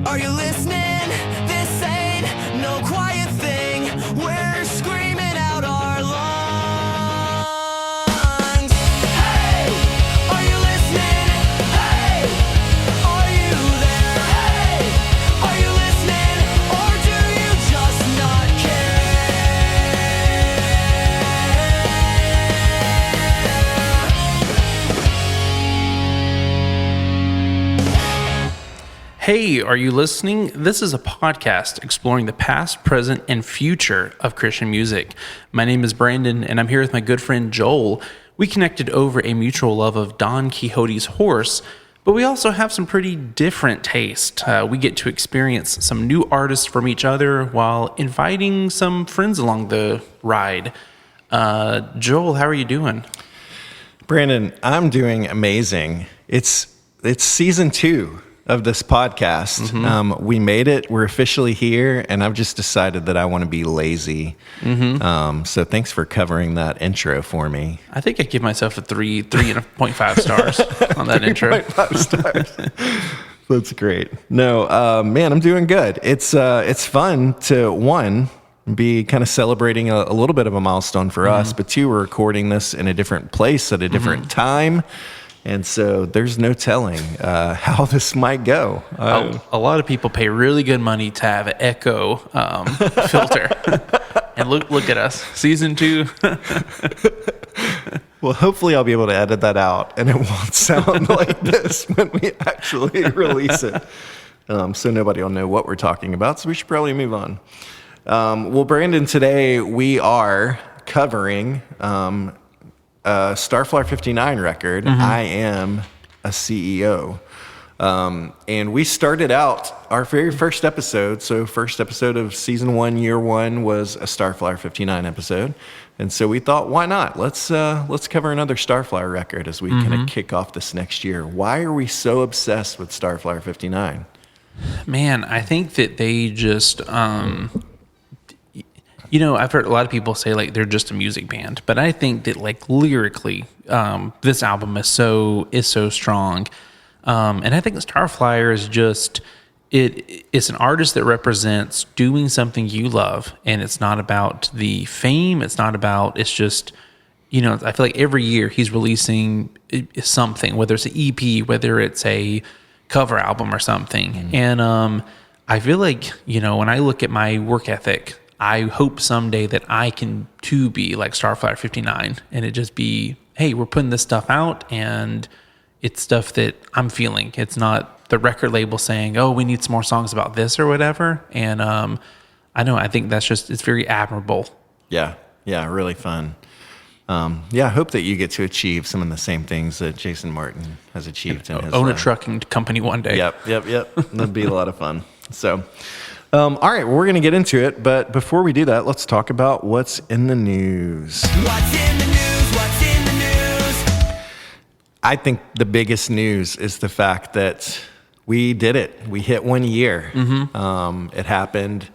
Are you listening? This ain't no quiet thing. We're screaming out our lungs. Hey, are you listening? Hey, are you there? Hey, are you listening? Or do you just not Hey, are you listening? This is a podcast exploring the past, present, and future of Christian music. My name is Brandon, and I'm here with my good friend Joel. We connected over a mutual love of Don Quixote's horse, but we also have some pretty different taste. We get to experience some new artists from each other while inviting some friends along the ride. Joel, how are you doing? Brandon, I'm doing amazing. It's season 2 of this podcast. Mm-hmm. We made it. We're officially here, and I've just decided that I want to be lazy. Mm-hmm. So thanks for covering that intro for me. I think I give myself a 3.5 stars on that intro. 3.5 stars. That's great. No, man, I'm doing good. It's fun to be kind of celebrating a little bit of a milestone for us, but 2, we're recording this in a different place at a different time. And so there's no telling how this might go. A lot of people pay really good money to have an echo filter. And look at us, season 2. Well, hopefully I'll be able to edit that out, and it won't sound like this when we actually release it. So nobody will know what we're talking about, so we should probably move on. Well, Brandon, today we are covering Starflyer 59 record, I Am a CEO. And we started out our very first episode. So first episode of season 1, year 1 was a Starflyer 59 episode. And so we thought, why not? Let's cover another Starflyer record as we kind of kick off this next year. Why are we so obsessed with Starflyer 59? Man, I think that they just, I've heard a lot of people say like they're just a music band, but I think that like lyrically, this album is so strong. And I think Starflyer is just, it's an artist that represents doing something you love. And it's not about the fame. It's just, I feel like every year he's releasing something, whether it's an EP, whether it's a cover album or something. And I feel like, when I look at my work ethic, I hope someday that I can too be like Starflyer 59 and it just be, hey, we're putting this stuff out and it's stuff that I'm feeling. It's not the record label saying, oh, we need some more songs about this or whatever. And I think that's just, it's very admirable. Yeah, really fun. I hope that you get to achieve some of the same things that Jason Martin has achieved in his own a trucking company one day. Yep. That'd be a lot of fun. So, all right, well, we're going to get into it. But before we do that, let's talk about what's in the news. What's in the news? What's in the news? I think the biggest news is the fact that we did it. We hit 1 year. It happened.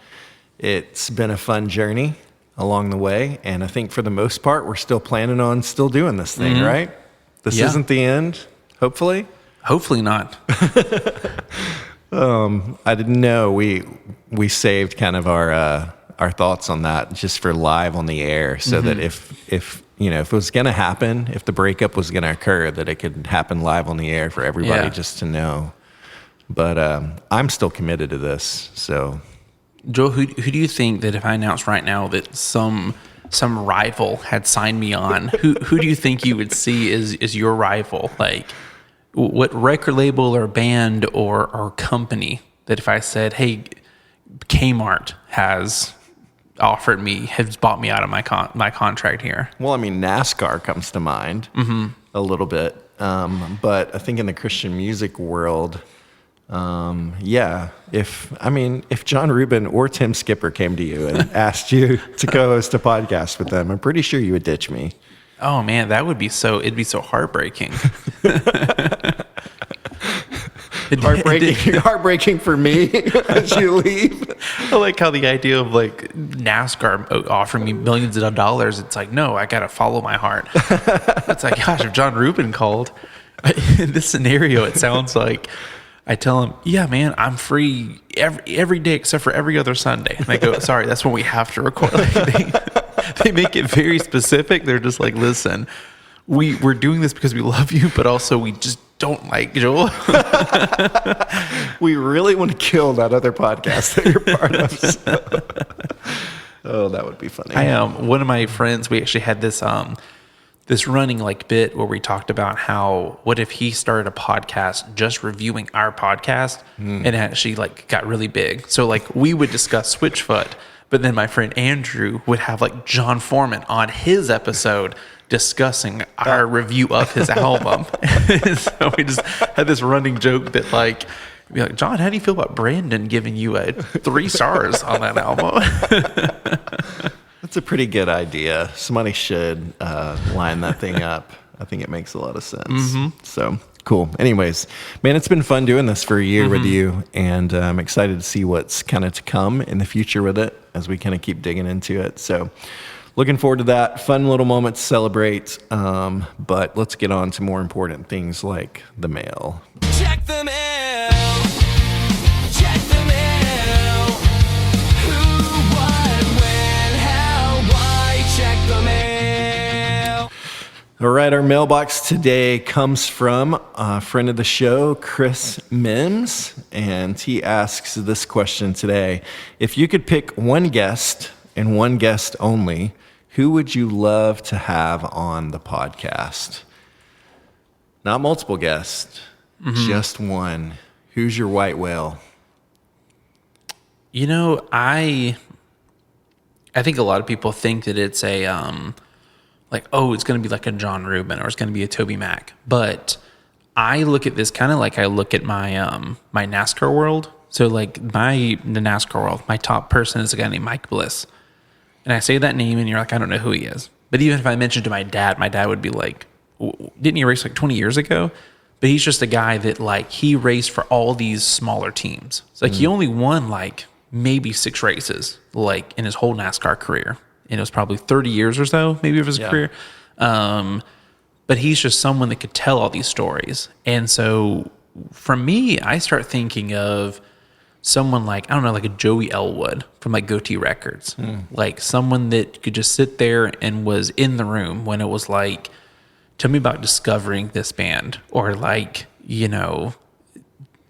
It's been a fun journey along the way. And I think for the most part, we're still planning on still doing this thing, right? This isn't the end, hopefully. Hopefully not. I didn't know we saved kind of our thoughts on that just for live on the air, so that if it was going to happen, if the breakup was going to occur, that it could happen live on the air for everybody just to know. But I'm still committed to this. So, Joe, who do you think that if I announced right now that some rival had signed me on, who do you think you would see as your rival? Like, what record label or band or company that if I said, hey, Kmart has bought me out of my contract here? Well, I mean, NASCAR comes to mind a little bit. But I think in the Christian music world, if John Rubin or Tim Skipper came to you and asked you to co-host a podcast with them, I'm pretty sure you would ditch me. Oh man, it'd be so heartbreaking. Heartbreaking for me as you leave. I like how the idea of like NASCAR offering me millions of dollars, it's like, no, I got to follow my heart. It's like, gosh, if John Rubin called, in this scenario, it sounds like I tell him, yeah, man, I'm free every day except for every other Sunday. And I go, sorry, that's when we have to record. They make it very specific. They're just like, listen, we're doing this because we love you, but also we just don't like Joel. We really want to kill that other podcast that you're part of. So. Oh, that would be funny. One of my friends, we actually had this this running like bit where we talked about how what if he started a podcast just reviewing our podcast and it actually like got really big. So like we would discuss Switchfoot, but then my friend Andrew would have like John Foreman on his episode discussing our review of his album. So we just had this running joke that like, be like, John, how do you feel about Brandon giving you 3 stars on that album? That's a pretty good idea. Somebody should line that thing up. I think it makes a lot of sense. So cool. Anyways, man, it's been fun doing this for a year with you, and I'm excited to see what's kind of to come in the future with it as we kind of keep digging into it. So looking forward to that. Fun little moment to celebrate. But let's get on to more important things like the mail. Check the mail. Check the mail. Who, what, when, how, why? Check the mail. All right, our mailbox today comes from a friend of the show, Chris Mims, and he asks this question today. If you could pick one guest and one guest only, who would you love to have on the podcast? Not multiple guests, just one. Who's your white whale? You know, I think a lot of people think that it's a like, oh, it's going to be like a John Rubin or it's going to be a Toby Mac. But I look at this kind of like I look at my my NASCAR world. So like the NASCAR world, my top person is a guy named Mike Bliss. And I say that name and you're like, I don't know who he is. But even if I mentioned to my dad would be like, didn't he race like 20 years ago? But he's just a guy that like he raced for all these smaller teams. It's like he only won like maybe 6 races like in his whole NASCAR career. And it was probably 30 years or so, maybe of his career. But he's just someone that could tell all these stories. And so for me, I start thinking of someone like, I don't know, like a Joey Elwood from like Goatee Records. Like someone that could just sit there and was in the room when it was like, tell me about discovering this band, or like, you know,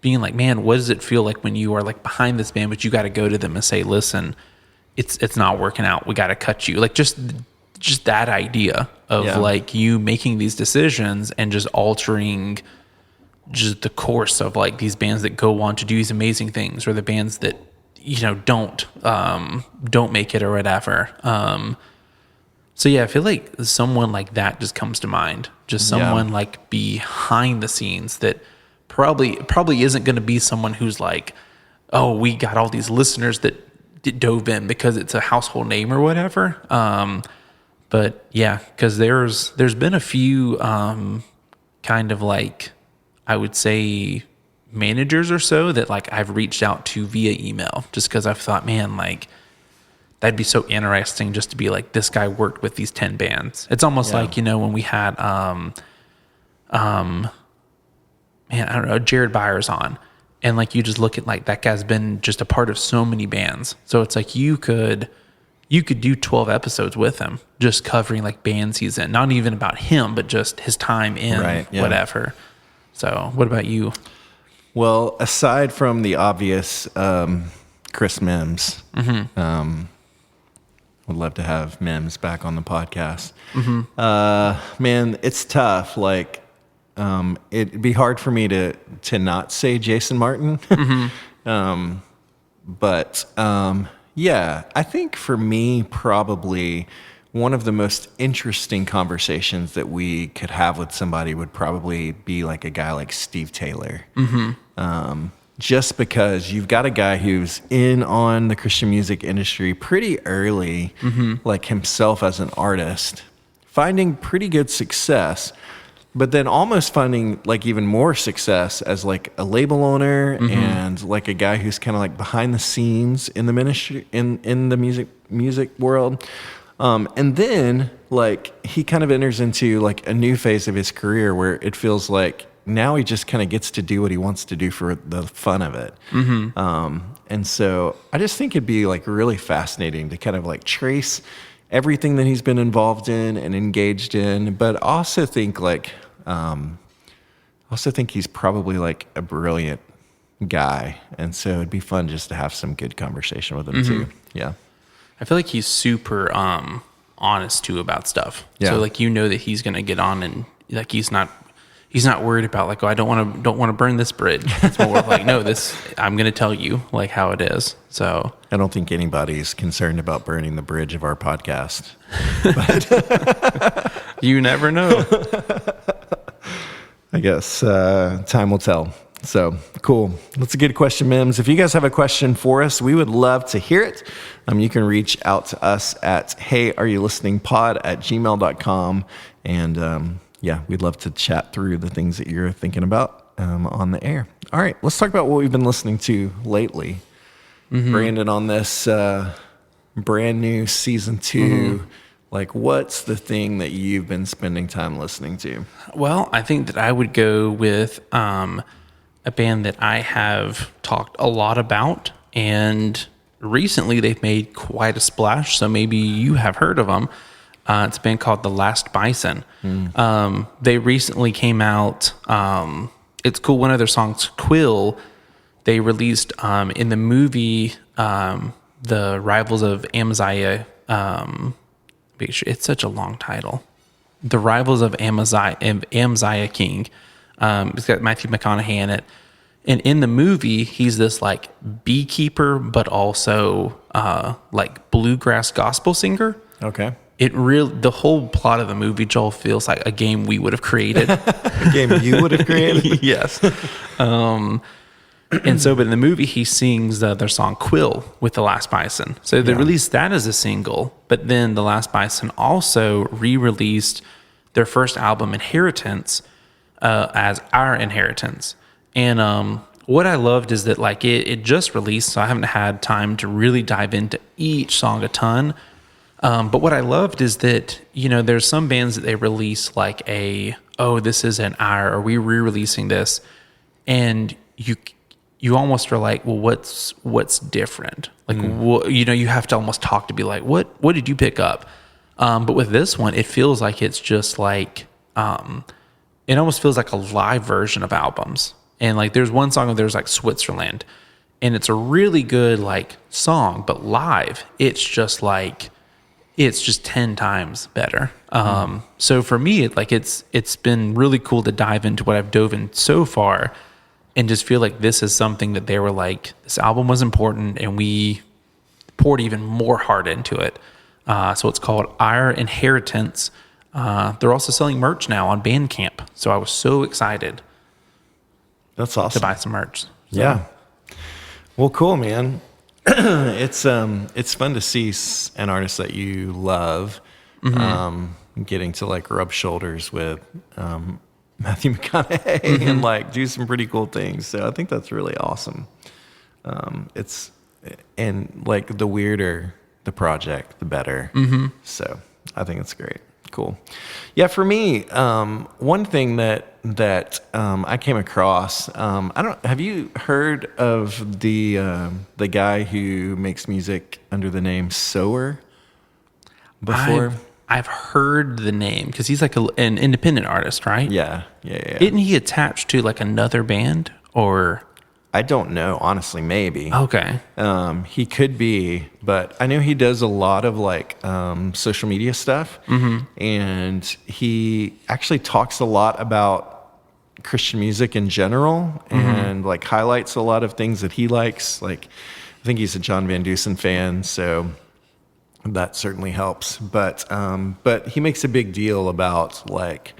being like, man, what does it feel like when you are like behind this band, but you got to go to them and say, listen, it's not working out. We got to cut you. Like just that idea of like you making these decisions and just altering just the course of like these bands that go on to do these amazing things, or the bands that, you know, don't make it or whatever. So yeah, I feel like someone like that just comes to mind. Just someone like behind the scenes that probably isn't going to be someone who's like, oh, we got all these listeners that dove in because it's a household name or whatever. But yeah, because there's been a few kind of like, I would say, managers or so that like I've reached out to via email just because I've thought, man, like that'd be so interesting just to be like, this guy worked with these 10 bands. It's almost like, you know, when we had man, I don't know, Jared Byers on, and like you just look at like that guy's been just a part of so many bands. So it's like you could do 12 episodes with him, just covering like bands he's in, not even about him, but just his time in whatever. So what about you? Well, aside from the obvious, Chris Mims, would love to have Mims back on the podcast. Man, it's tough. Like, it'd be hard for me to not say Jason Martin. But yeah, I think for me, probably one of the most interesting conversations that we could have with somebody would probably be like a guy like Steve Taylor. Just because you've got a guy who's in on the Christian music industry pretty early, like himself as an artist, finding pretty good success, but then almost finding like even more success as like a label owner and like a guy who's kind of like behind the scenes in the ministry, in the music world. And then like he kind of enters into like a new phase of his career where it feels like now he just kind of gets to do what he wants to do for the fun of it. And so I just think it'd be like really fascinating to kind of like trace everything that he's been involved in and engaged in, but also think like, he's probably like a brilliant guy. And so it'd be fun just to have some good conversation with him too. Yeah. I feel like he's super honest too about stuff. Yeah. So like that he's gonna get on and like he's not worried about like, oh, I don't want to burn this bridge. It's more of like, no, I'm gonna tell you like how it is. So I don't think anybody's concerned about burning the bridge of our podcast. you never know. I guess time will tell. So cool. That's a good question, Mims. If you guys have a question for us, we would love to hear it. You can reach out to us at heyareyoullisteningpod@gmail.com. And we'd love to chat through the things that you're thinking about on the air. All right, let's talk about what we've been listening to lately. Brandon, on this brand new season 2, like what's the thing that you've been spending time listening to? Well, I think that I would go with a band that I have talked a lot about, and recently they've made quite a splash, so maybe you have heard of them. It's a band called The Last Bison. They recently came out. It's cool. One of their songs, Quill, they released in the movie The Rivals of IAMACEO. It's such a long title. The Rivals of IAMACEO King. It's got Matthew McConaughey in it. And in the movie, he's this like beekeeper, but also like bluegrass gospel singer. Okay. The whole plot of the movie, Joel, feels like a game we would have created. A game you would have created? Yes. And so, but in the movie, he sings their song Quill with The Last Bison. So they released that as a single, but then The Last Bison also re-released their first album, Inheritance, as Our Inheritance. And what I loved is that like it just released, so I haven't had time to really dive into each song a ton. But what I loved is that, there's some bands that they release like this is an Our, or we re-releasing this, and you almost are like, well, what's different? Like, you have to almost talk to be like, what did you pick up? But with this one, it feels like it's just like, it almost feels like a live version of albums. And like, there's one song of theirs like Switzerland, and it's a really good like song, but live, it's just 10 times better. So for me, it's been really cool to dive into what I've dove in so far, and just feel like this is something that they were like, this album was important, and we poured even more heart into it. So it's called Our Inheritance. They're also selling merch now on Bandcamp. So I was so excited. That's awesome. To buy some merch. So. Yeah. Well, cool, man. It's fun to see an artist that you love getting to like rub shoulders with Matthew McConaughey and like do some pretty cool things. So I think that's really awesome. And like the weirder the project, the better. So I think it's great. Cool. Yeah, for me, one thing that I came across, have you heard of the guy who makes music under the name Sower before? I've heard the name because he's like an independent artist, right? Yeah. Isn't he attached to like another band or? I don't know, honestly, maybe. Okay. He could be, but I know he does a lot of like social media stuff, and he actually talks a lot about Christian music in general, and like highlights a lot of things that he likes. Like, I think he's a John Van Dusen fan, so that certainly helps. But he makes a big deal about like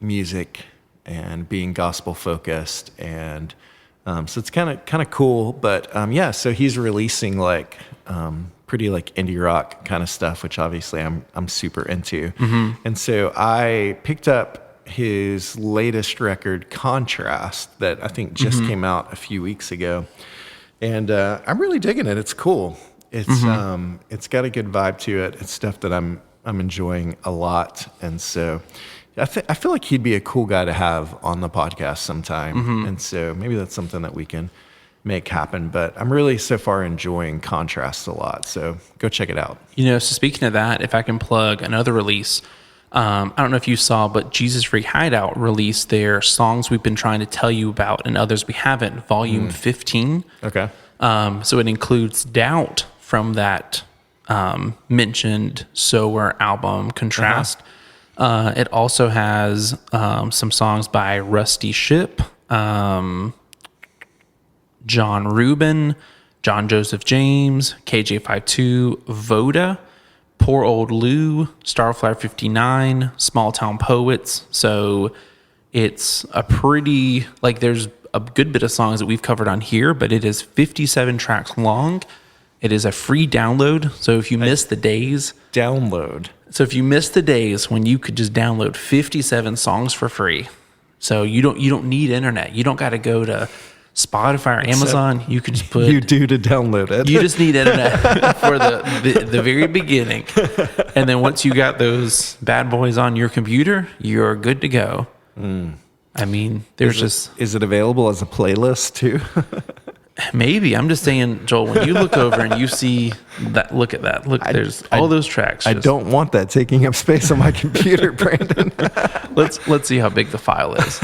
music and being gospel focused, and so it's kind of cool. But so he's releasing like pretty like indie rock kind of stuff, which obviously I'm super into. And so I picked up his latest record, Contrast, that I think just came out a few weeks ago, and I'm really digging it. It's cool. It's it's got a good vibe to it. It's stuff that I'm enjoying a lot, and so I feel like he'd be a cool guy to have on the podcast sometime. And so maybe that's something that we can make happen. But I'm really so far enjoying Contrast a lot. So go check it out. So speaking of that, if I can plug another release, I don't know if you saw, but Jesus Freak Hideout released their Songs We've Been Trying to Tell You About and Others We Haven't, Volume 15. Okay. So it includes Doubt from that mentioned Sower album, Contrast. It also has some songs by Rusty Ship, John Rubin, John Joseph James, KJ52, Voda, Poor Old Lou, Starflyer 59, Small Town Poets. So it's a pretty, there's a good bit of songs that we've covered on here, but it is 57 tracks long. It is a free download. So if you miss the days... So if you miss the days when you could just download 57 songs for free, so you don't need internet. You don't got to go to Spotify or Amazon. You could just put... You do to download it. You just need internet for the very beginning. And then once you got those bad boys on your computer, you're good to go. I mean, Is it available as a playlist too? Maybe. I'm just saying, Joel, when you look over and you see that, look at that. Look, there's all those tracks. I don't want that taking up space on my computer, Brandon. Let's see how big the file is.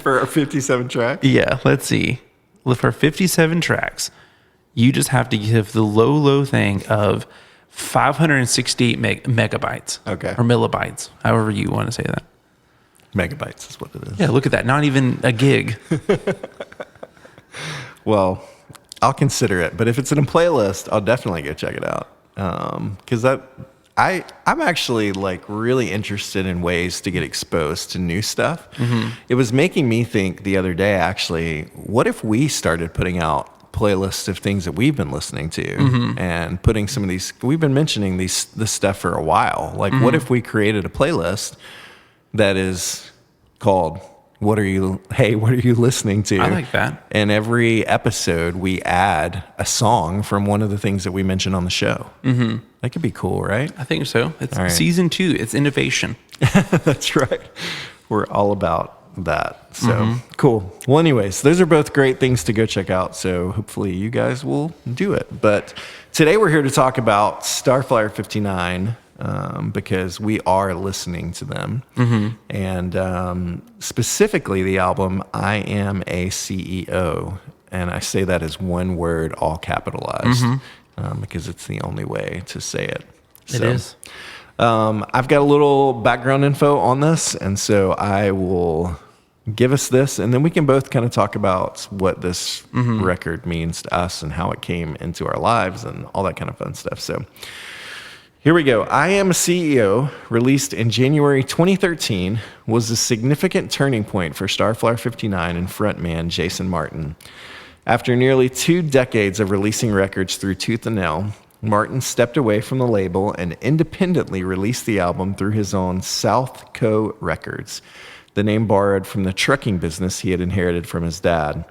For our 57 tracks? Yeah, let's see. For 57 tracks, you just have to give the low thing of 568 megabytes. Okay. Or millibytes, however you want to say that. Megabytes is what it is. Yeah, look at that. Not even a gig. Well, I'll consider it, but if it's in a playlist, I'll definitely go check it out. Because I'm actually really interested in ways to get exposed to new stuff. It was making me think the other day, actually, what if we started putting out playlists of things that we've been listening to and putting some of these, we've been mentioning this stuff for a while. What if we created a playlist that is called what are you listening to? I like that. And every episode we add a song from one of the things that we mentioned on the show. That could be cool, right? I think so. It's right. Season 2. It's innovation. That's right. We're all about that. So cool. Well, anyways, those are both great things to go check out. So hopefully you guys will do it. But today we're here to talk about Starflyer 59. Because we are listening to them. And specifically the album IAMACEO. And I say that as one word, all capitalized, because it's the only way to say it. It is. I've got a little background info on this, and so I will give us this, and then we can both kind of talk about what this record means to us and how it came into our lives and all that kind of fun stuff. So here we go. I Am a CEO, released in January 2013, was a significant turning point for Starflyer 59 and frontman Jason Martin. After nearly 2 decades of releasing records through tooth and nail, Martin stepped away from the label and independently released the album through his own South Co. Records, the name borrowed from the trucking business he had inherited from his dad.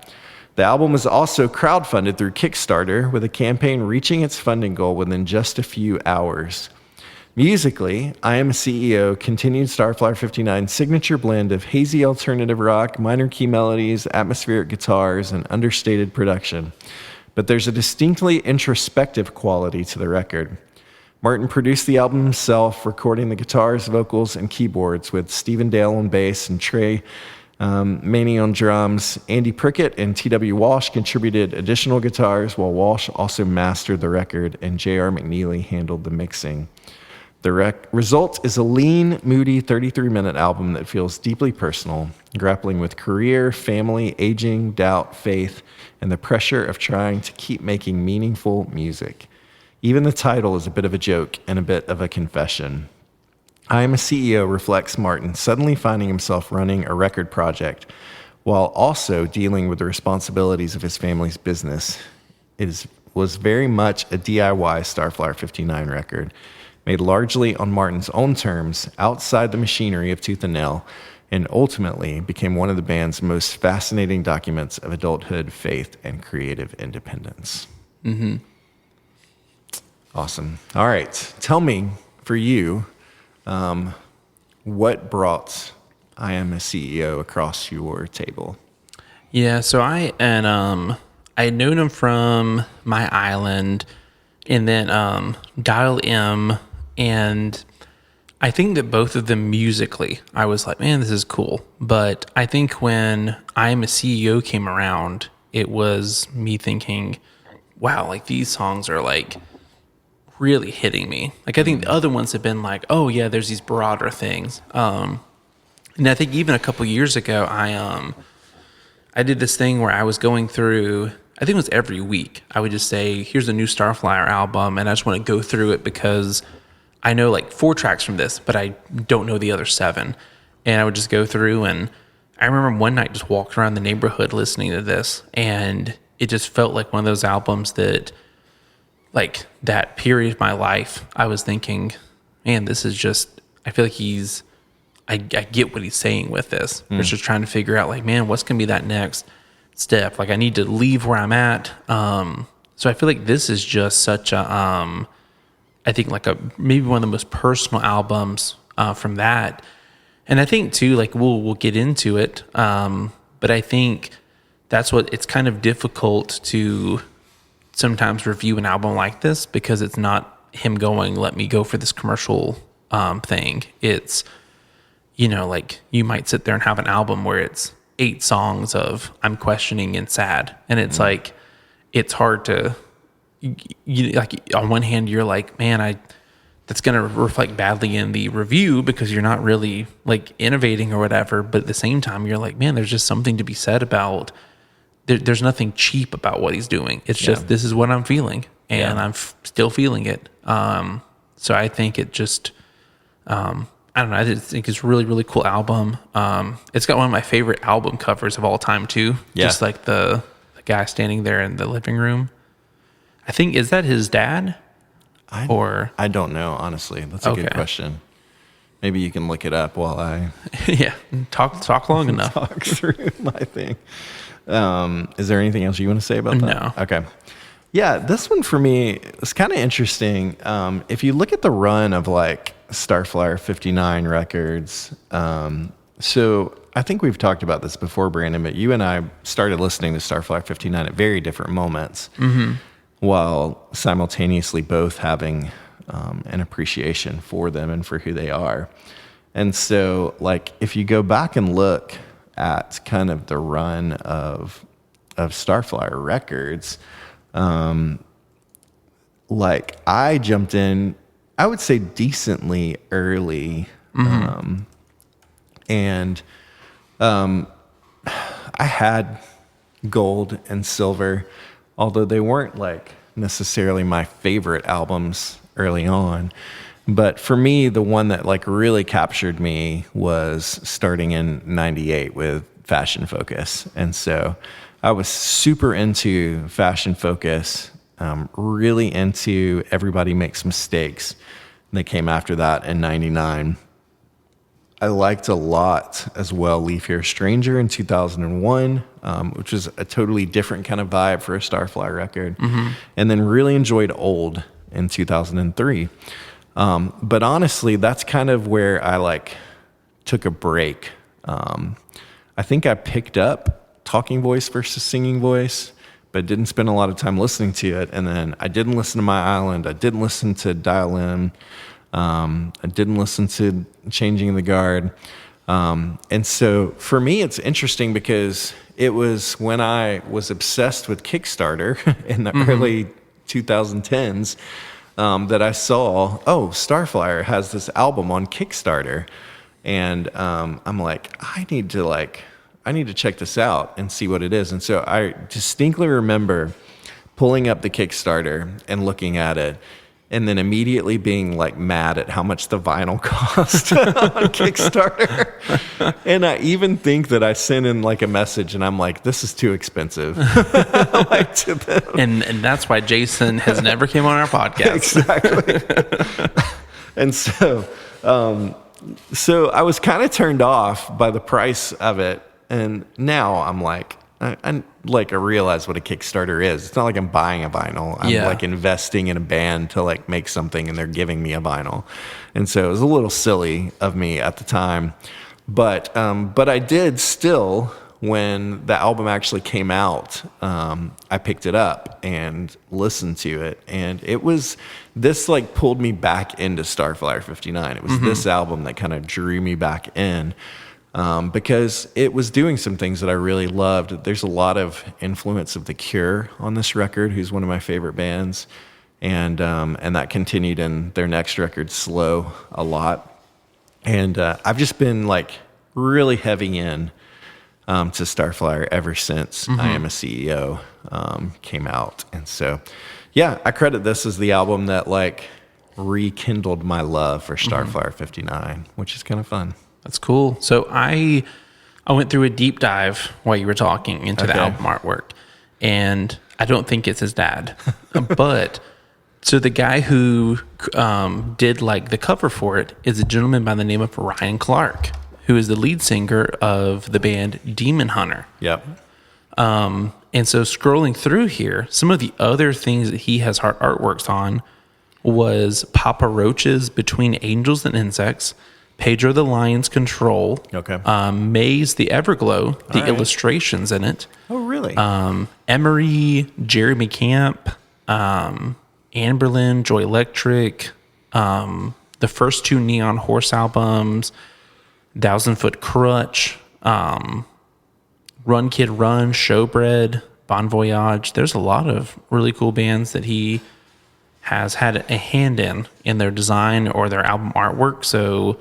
The album was also crowdfunded through Kickstarter, with a campaign reaching its funding goal within just a few hours. Musically, I Am a CEO continued Starflyer 59's signature blend of hazy alternative rock, minor key melodies, atmospheric guitars, and understated production. But there's a distinctly introspective quality to the record. Martin produced the album himself, recording the guitars, vocals, and keyboards with Stephen Dale on bass and Trey Maney on drums. Andy Prickett and T.W. Walsh contributed additional guitars, while Walsh also mastered the record, and J.R. McNeely handled the mixing. The result is a lean, moody 33-minute album that feels deeply personal, grappling with career, family, aging, doubt, faith, and the pressure of trying to keep making meaningful music. Even the title is a bit of a joke and a bit of a confession. I Am a CEO reflects Martin suddenly finding himself running a record project while also dealing with the responsibilities of his family's business. It was very much a DIY Starflyer 59 record, made largely on Martin's own terms, outside the machinery of tooth and nail, and ultimately became one of the band's most fascinating documents of adulthood, faith, and creative independence. Awesome. All right. Tell me, for you, what brought I Am a CEO across your table? Yeah, so I had known him from My Island, and then Dial M, and I think that both of them musically, I was like, man, this is cool. But I think when I Am a CEO came around, it was me thinking, wow, like these songs are like really hitting me. Like I think the other ones have been like, oh yeah, there's these broader things. And I think even a couple years ago, I did this thing where I was going through, I think it was every week, I would just say, here's a new Starflyer album, and I just want to go through it because I know like 4 tracks from this, but I don't know the other 7. And I would just go through, and I remember one night just walked around the neighborhood listening to this, and it just felt like one of those albums that, like that period of my life, I was thinking, man, this is just, I feel like I get what he's saying with this. We're just trying to figure out like, man, what's going to be that next step? Like I need to leave where I'm at. So I feel like this is just such a, I think like maybe one of the most personal albums from that. And I think too, like we'll get into it. But I think that's what it's kind of difficult to sometimes review an album like this, because it's not him going, let me go for this commercial thing. It's, you know, like you might sit there and have an album where it's 8 songs of I'm questioning and sad. And it's like, it's hard to, you like on one hand, you're like, man, that's going to reflect badly in the review because you're not really like innovating or whatever. But at the same time, you're like, man, there's just something to be said about, there's nothing cheap about what he's doing. It's just, this is what I'm feeling, and I'm still feeling it. So I think it just, I don't know. I just think it's a really, really cool album. It's got one of my favorite album covers of all time too. Yeah. Just like the guy standing there in the living room. I think, is that his dad? I don't know, honestly. That's a good question. Maybe you can look it up while I talk long enough. talk through my thing. Is there anything else you want to say about that? No. Okay. Yeah, this one for me is kind of interesting. If you look at the run of like Starflyer 59 records, so I think we've talked about this before, Brandon, but you and I started listening to Starflyer 59 at very different moments, while simultaneously both having an appreciation for them and for who they are. And so, like, if you go back and look at kind of the run of Starflyer records, like I jumped in, I would say decently early. And I had gold and silver, although they weren't like necessarily my favorite albums early on. But for me, the one that like really captured me was starting in 98 with Fashion Focus. And so I was super into Fashion Focus, really into Everybody Makes Mistakes. They came after that in 99. I liked a lot as well Leave Here Stranger in 2001, which was a totally different kind of vibe for a Starflyer record. And then really enjoyed Old in 2003. But honestly, that's kind of where I like took a break. I think I picked up Talking Voice versus Singing Voice, but didn't spend a lot of time listening to it. And then I didn't listen to My Island. I didn't listen to Dial M. I didn't listen to Changing the Guard. And so for me, it's interesting because it was when I was obsessed with Kickstarter in the early 2010s that I saw, Starflyer has this album on Kickstarter. And I'm like, I need to check this out and see what it is. And so I distinctly remember pulling up the Kickstarter and looking at it, and then immediately being like mad at how much the vinyl cost on Kickstarter. And I even think that I sent in like a message and I'm like, this is too expensive. Like to them. And that's why Jason has never came on our podcast. Exactly. And so I was kind of turned off by the price of it. And now I'm like, I like I realize what a Kickstarter is. It's not like I'm buying a vinyl. I'm Yeah. like investing in a band to like make something, and they're giving me a vinyl. And so it was a little silly of me at the time, but I did still, when the album actually came out, I picked it up and listened to it, and it was this like pulled me back into Starflyer 59. It was this album that kind of drew me back in. Because it was doing some things that I really loved. There's a lot of influence of The Cure on this record, who's one of my favorite bands, and that continued in their next record, Slow, a lot. And I've just been like really heavy in to Starflyer ever since I Am a CEO came out, and so yeah, I credit this as the album that like rekindled my love for Starflyer 59, which is kind of fun. That's cool. So I went through a deep dive while you were talking into the album artwork, and I don't think it's his dad. But so the guy who did like the cover for it is a gentleman by the name of Ryan Clark, who is the lead singer of the band Demon Hunter. Yep. And so scrolling through here, some of the other things that he has artworks on was Papa Roach's Between Angels and Insects, Pedro the Lion's Control, Maze the Everglow, the illustrations in it. Oh, really? Emery, Jeremy Camp, Anberlin, Joy Electric, the first two Neon Horse albums, Thousand Foot Crutch, Run Kid Run, Showbread, Bon Voyage. There's a lot of really cool bands that he has had a hand in their design or their album artwork. So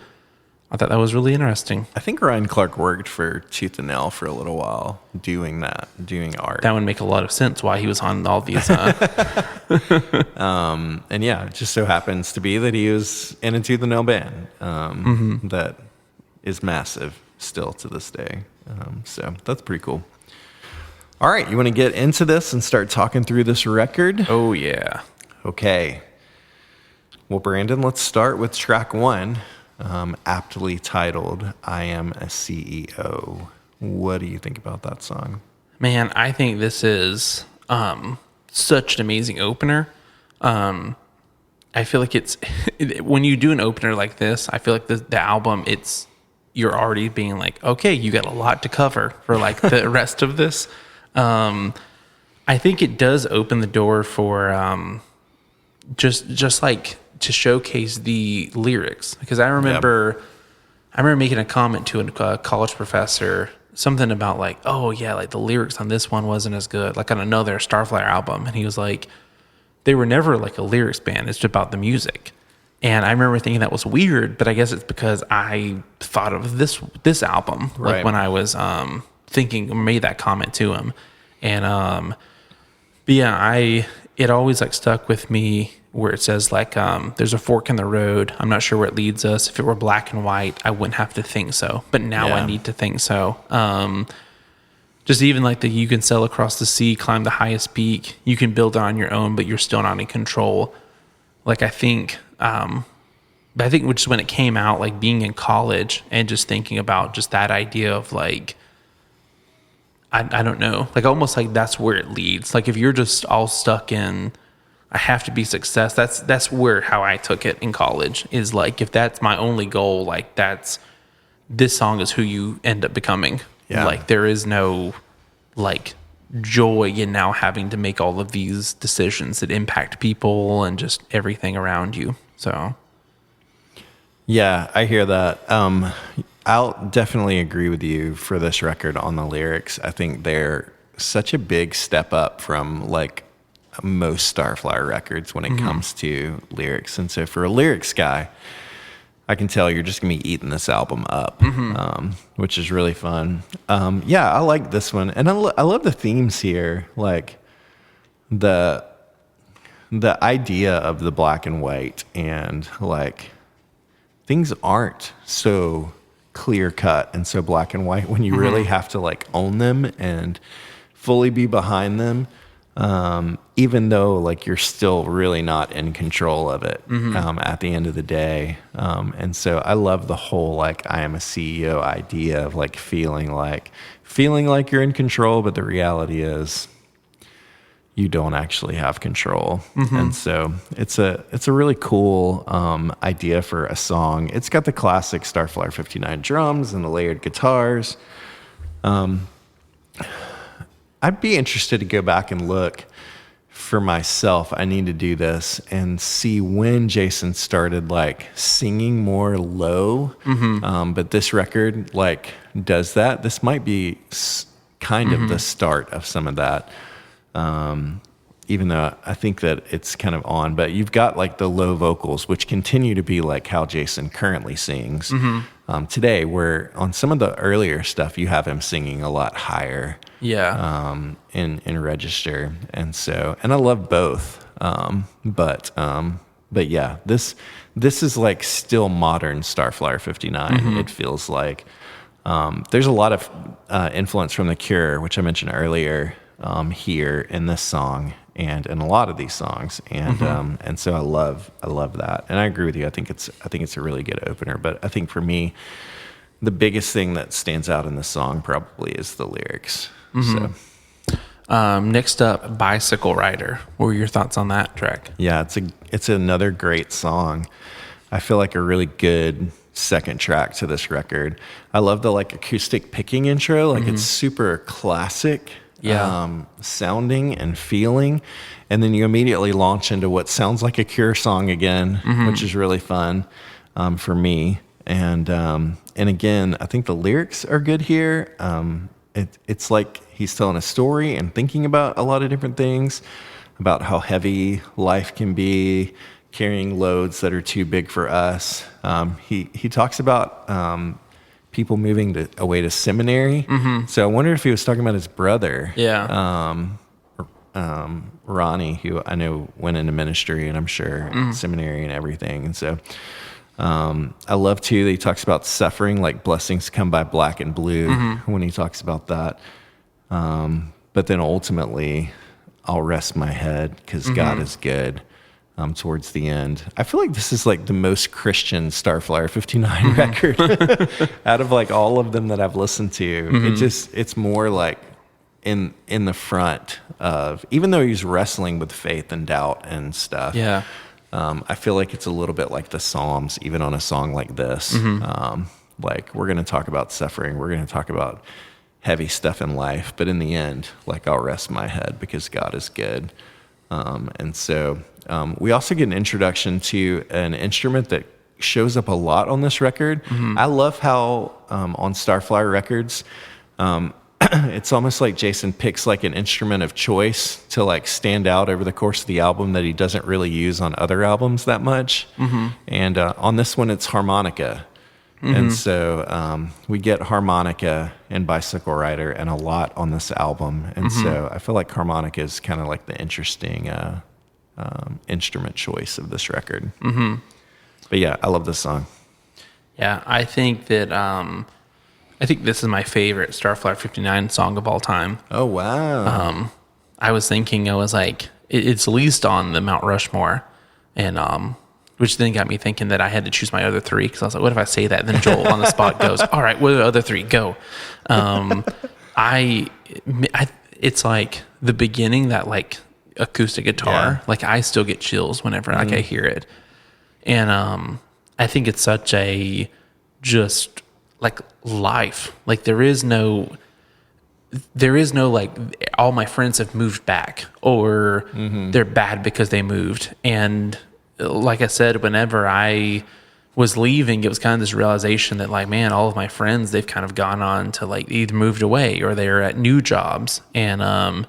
I thought that was really interesting. I think Ryan Clark worked for Tooth and Nail for a little while doing art. That would make a lot of sense why he was on all these. And yeah, it just so happens to be that he was in a Tooth and Nail band that is massive still to this day. So that's pretty cool. All right, you want to get into this and start talking through this record? Oh, yeah. Okay. Well, Brandon, let's start with track 1. Aptly titled I Am a CEO. What do you think about that song? Man, I think this is such an amazing opener. I feel like it's when you do an opener like this, I feel like the album, you're already being like, okay, you got a lot to cover for like the rest of this. I think it does open the door for just like to showcase the lyrics, because I remember making a comment to a college professor, something about like, oh yeah, like the lyrics on this one wasn't as good, like on another Starflyer album, and he was like, they were never like a lyrics band, it's just about the music. And I remember thinking that was weird, but I guess it's because I thought of this album like when I was made that comment to him, and but yeah, it always like stuck with me where it says like, there's a fork in the road. I'm not sure where it leads us. If it were black and white, I wouldn't have to think so. But now I need to think so. Just even like you can sail across the sea, climb the highest peak. You can build it on your own, but you're still not in control. Like I think just when it came out, like being in college and just thinking about just that idea of like, I don't know, like almost like that's where it leads. Like if you're just all stuck in, I have to be success. That's how I took it in college, is like, if that's my only goal, like this song is who you end up becoming. Yeah. Like there is no like joy in now having to make all of these decisions that impact people and just everything around you. So. Yeah, I hear that. I'll definitely agree with you for this record on the lyrics. I think they're such a big step up from like most Starflyer records when it comes to lyrics. And so for a lyrics guy, I can tell you're just going to be eating this album up, which is really fun. Yeah, I like this one. And I love the themes here. Like the idea of the black and white, and like things aren't so clear cut and so black and white when you really have to like own them and fully be behind them. even though like you're still really not in control of it at the end of the day. And so I love the whole like I am a CEO idea of like feeling like you're in control, but the reality is you don't actually have control. And so it's a really cool idea for a song. It's got the classic Starflyer 59 drums and the layered guitars. I'd be interested to go back and look for myself. I need to do this and see when Jason started like singing more low. But this record like does that. This might be kind of the start of some of that. Even though I think that it's kind of on, but you've got like the low vocals, which continue to be like how Jason currently sings today, where on some of the earlier stuff, you have him singing a lot higher in register. And so, and I love both. But yeah, this is like still modern Starflyer 59. It feels like, there's a lot of influence from The Cure, which I mentioned earlier, here in this song and in a lot of these songs, and so I love that, and I agree with you. I think it's a really good opener, but I think for me, the biggest thing that stands out in the song probably is the lyrics. So, next up, Bicycle Rider. What were your thoughts on that track? Yeah, it's another great song. I feel like a really good second track to this record. I love the like acoustic picking intro, like it's super classic. Sounding and feeling, and then you immediately launch into what sounds like a Cure song again, which is really fun for me. And again, I think the lyrics are good here. It's like he's telling a story and thinking about a lot of different things, about how heavy life can be, carrying loads that are too big for us. He talks about people moving away to seminary. So I wonder if he was talking about his brother. Ronnie, who I know went into ministry and I'm sure seminary and everything. And so I love too that he talks about suffering, like blessings come by black and blue when he talks about that. But then ultimately I'll rest my head because God is good. Towards the end, I feel like this is like the most Christian Starflyer 59 record out of like all of them that I've listened to. It's more like in the front of, even though he's wrestling with faith and doubt and stuff. I feel like it's a little bit like the Psalms, even on a song like this. Like we're going to talk about suffering, we're going to talk about heavy stuff in life, but in the end, like I'll rest my head because God is good. And so we also get an introduction to an instrument that shows up a lot on this record. I love how on Starflyer records, it's almost like Jason picks like an instrument of choice to like stand out over the course of the album that he doesn't really use on other albums that much. And on this one, it's harmonica. And so we get harmonica and Bicycle Rider and a lot on this album. And so I feel like harmonica is kind of like the interesting instrument choice of this record. But yeah, I love this song. Yeah, I think that I think this is my favorite Starflyer 59 song of all time. Oh, wow. I was thinking, I was like, it's least on the Mount Rushmore, and which then got me thinking that I had to choose my other three, because I was like, what if I say that? And then Joel on the spot goes, all right, what are the other three? Go. It's like the beginning, that like acoustic guitar, like I still get chills whenever like I hear it. And I think it's such a just like life. Like there is no like all my friends have moved back, or they're bad because they moved. And like I said, whenever I was leaving, it was kind of this realization that like, man, all of my friends, they've kind of gone on to like either moved away or they're at new jobs. And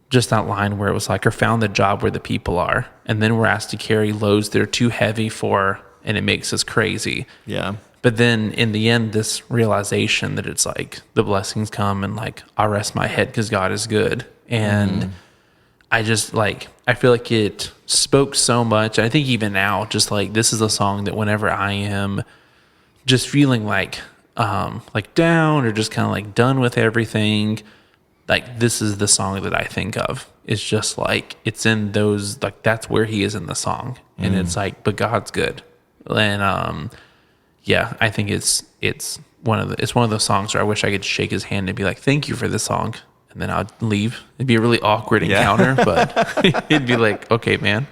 just that line where it was like, or found the job where the people are. And then we're asked to carry loads that are too heavy for, and it makes us crazy. Yeah. But then in the end, this realization that it's like the blessings come and like, I'll rest my head because God is good. And I just like, I feel like it spoke so much. I think even now, just like, this is a song that whenever I am just feeling like down or just kind of like done with everything, like this is the song that I think of. It's just like it's in those, like that's where he is in the song, and it's like, but God's good, and yeah, I think it's one of those songs where I wish I could shake his hand and be like, thank you for this song, and then I'd leave. It'd be a really awkward encounter, but it'd be like, okay, man.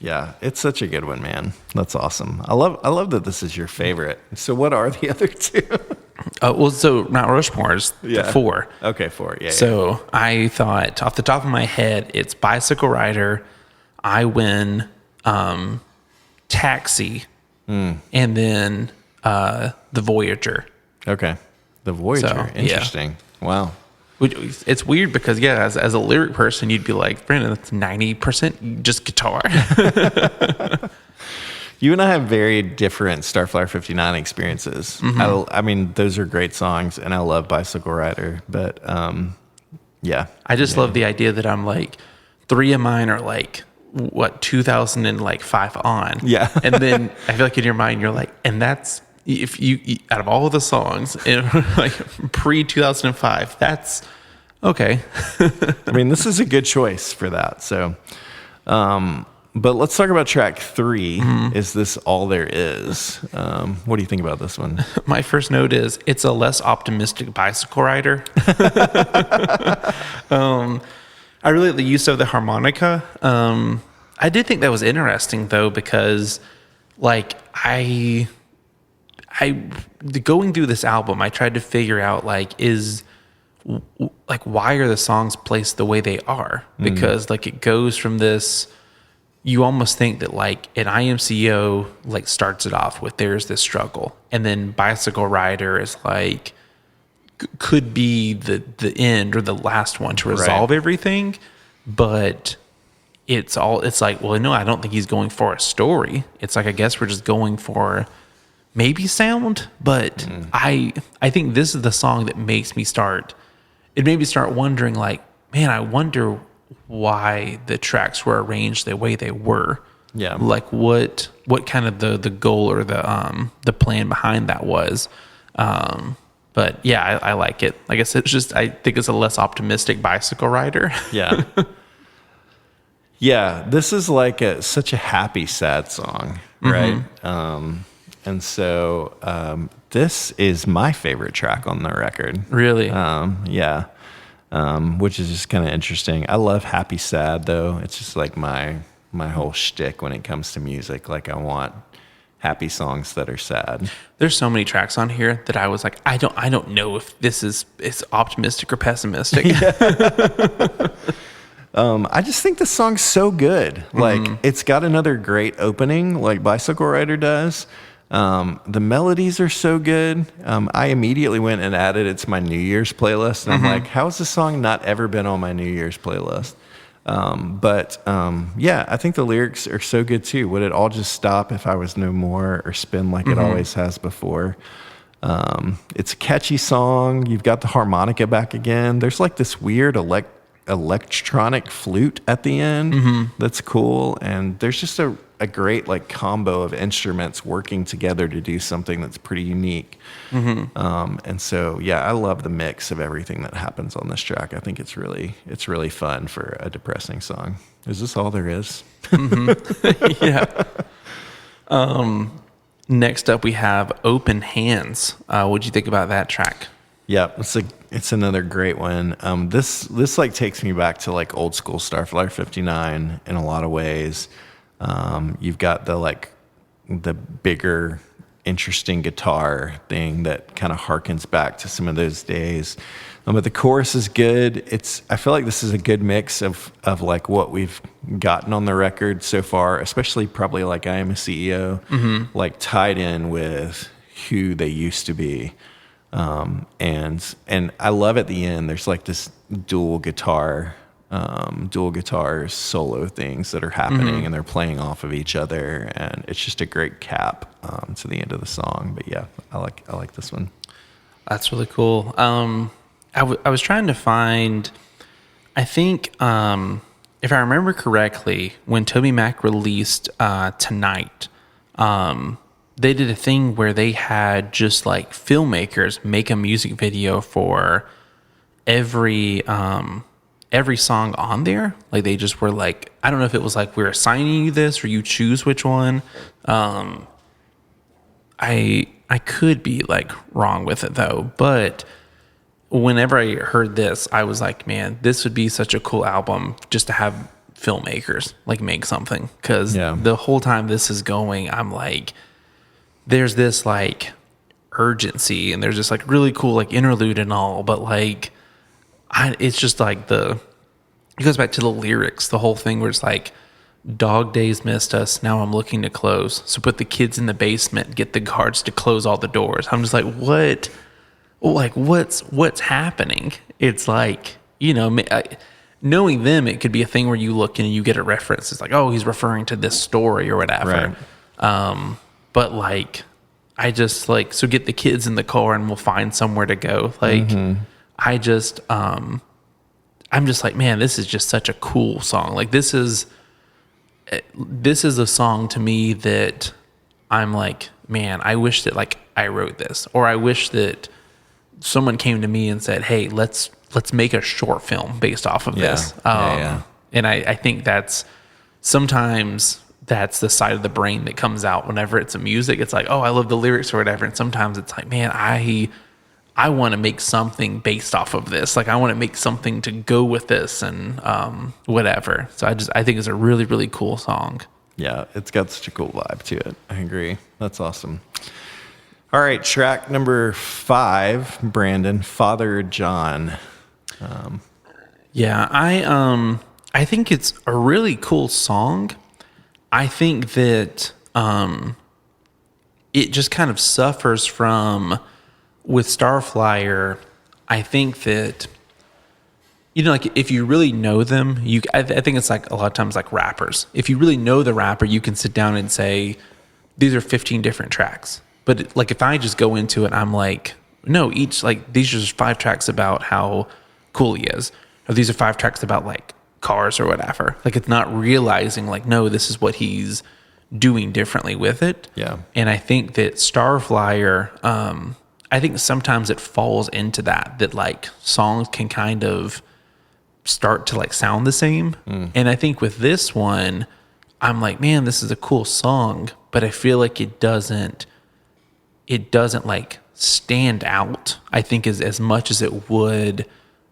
Yeah, it's such a good one, man. That's awesome. I love that this is your favorite. So what are the other two? Well, so Mount Rushmore is the 4. Okay, 4. Yeah. So I thought off the top of my head, it's Bicycle Rider, I Win, Taxi, and then The Voyager. Okay. The Voyager. So, Interesting. Wow. Which, it's weird because, yeah, as a lyric person, you'd be like, Brandon, that's 90% just guitar. You and I have very different Starflyer 59 experiences. I mean, those are great songs, and I love Bicycle Rider, but yeah. I just love the idea that I'm like, 3 of mine are like, 2005 on. Yeah. And then I feel like in your mind, you're like, and that's, if you out of all of the songs in like pre 2005, that's okay. I mean, this is a good choice for that. So, but let's talk about track 3. Is this all there is? What do you think about this one? My first note is it's a less optimistic Bicycle Rider. I really like the use of the harmonica. I did think that was interesting though, because like going through this album, I tried to figure out like why are the songs placed the way they are? Because like it goes from this, you almost think that like an IAMACEO like starts it off with there's this struggle, and then Bicycle Rider is like could be the end or the last one to resolve everything, but it's like, well, no, I don't think he's going for a story. It's like, I guess we're just going for maybe sound, but I think this is the song that makes me start wondering like, man, I wonder why the tracks were arranged the way they were. Yeah. Like what kind of the goal or the plan behind that was. But yeah, I like it. Like I said, it's just, I think it's a less optimistic Bicycle Rider. Yeah. Yeah, this is like such a happy, sad song, right? And so this is my favorite track on the record. Really? Yeah, which is just kind of interesting. I love happy, sad, though. It's just like my whole shtick when it comes to music. Like I want happy songs that are sad. There's so many tracks on here that I was like, I don't know if this is optimistic or pessimistic. I just think the song's so good. Like it's got another great opening, like Bicycle Rider does. The melodies are so good. I immediately went and added it to my New Year's playlist, and I'm like, how has this song not ever been on my New Year's playlist? Yeah, I think the lyrics are so good too. Would it all just stop if I was no more, or spin like it always has before? It's a catchy song. You've got the harmonica back again. There's like this weird electronic flute at the end that's cool, and there's just a great like combo of instruments working together to do something that's pretty unique. And so yeah, I love the mix of everything that happens on this track. I think it's really fun for a depressing song. Is this all there is? Yeah. Next up we have Open Hands. What'd you think about that track? Yeah, it's another great one. This like takes me back to like old school Starflyer 59 in a lot of ways. You've got the bigger, interesting guitar thing that kind of harkens back to some of those days. But the chorus is good. I feel like this is a good mix of like what we've gotten on the record so far, especially probably like I Am a CEO, like tied in with who they used to be. And I love at the end, there's like this dual guitar solo things that are happening, and they're playing off of each other, and it's just a great cap to the end of the song. But yeah, I like this one. That's really cool. I was trying to find, I think, if I remember correctly, when Toby Mac released Tonight, they did a thing where they had just like filmmakers make a music video for every song on there, like they just were like, I don't know if it was like we're assigning you this or you choose which one. I could be like wrong with it though, but whenever I heard this, I was like, man, this would be such a cool album just to have filmmakers like make something. Cause the whole time this is going, I'm like, there's this like urgency and there's this like really cool like interlude and all, but like, it's just like it goes back to the lyrics, the whole thing where it's like, dog days missed us. Now I'm looking to close. So put the kids in the basement, get the guards to close all the doors. I'm just like, what? Like, what's happening? It's like, knowing them, it could be a thing where you look and you get a reference. It's like, oh, he's referring to this story or whatever. Right. But like, I just like, so get the kids in the car and we'll find somewhere to go. Like, I'm just like, man, this is just such a cool song. Like this is a song to me that I'm like, man, I wish that like I wrote this, or I wish that someone came to me and said, hey, let's make a short film based off of this. And I think sometimes that's the side of the brain that comes out whenever it's a music. It's like, oh, I love the lyrics or whatever. And sometimes it's like, man, I want to make something based off of this. Like I want to make something to go with this and whatever. So I think it's a really, really cool song. Yeah, it's got such a cool vibe to it. I agree. That's awesome. All right, track number 5, Brandon, Father John. Yeah, I think it's a really cool song. I think that it just kind of suffers from, with Starflyer, I think that, like if you really know them, I think it's like a lot of times like rappers. If you really know the rapper, you can sit down and say, these are 15 different tracks. But like if I just go into it, I'm like, no, each like these are just 5 tracks about how cool he is, or these are 5 tracks about like cars or whatever. Like it's not realizing like, no, this is what he's doing differently with it. Yeah. And I think that Starflyer, I think sometimes it falls into that like songs can kind of start to like sound the same. And I think with this one, I'm like, man, this is a cool song, but I feel like it doesn't like stand out, I think, as much as it would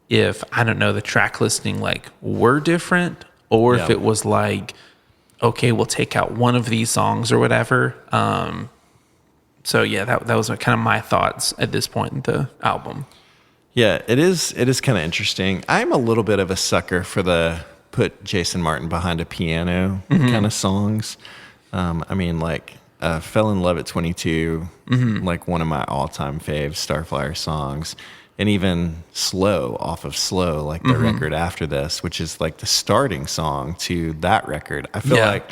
if, I don't know, the track listing like were different, or if it was like, okay, we'll take out one of these songs or whatever. So yeah, that was kind of my thoughts at this point in the album. Yeah, it is kind of interesting. I'm a little bit of a sucker for the put Jason Martin behind a piano kind of songs. I mean, like Fell in Love at 22, like one of my all-time fave Starflyer songs. And even Slow off of Slow, like the record after this, which is like the starting song to that record. I feel like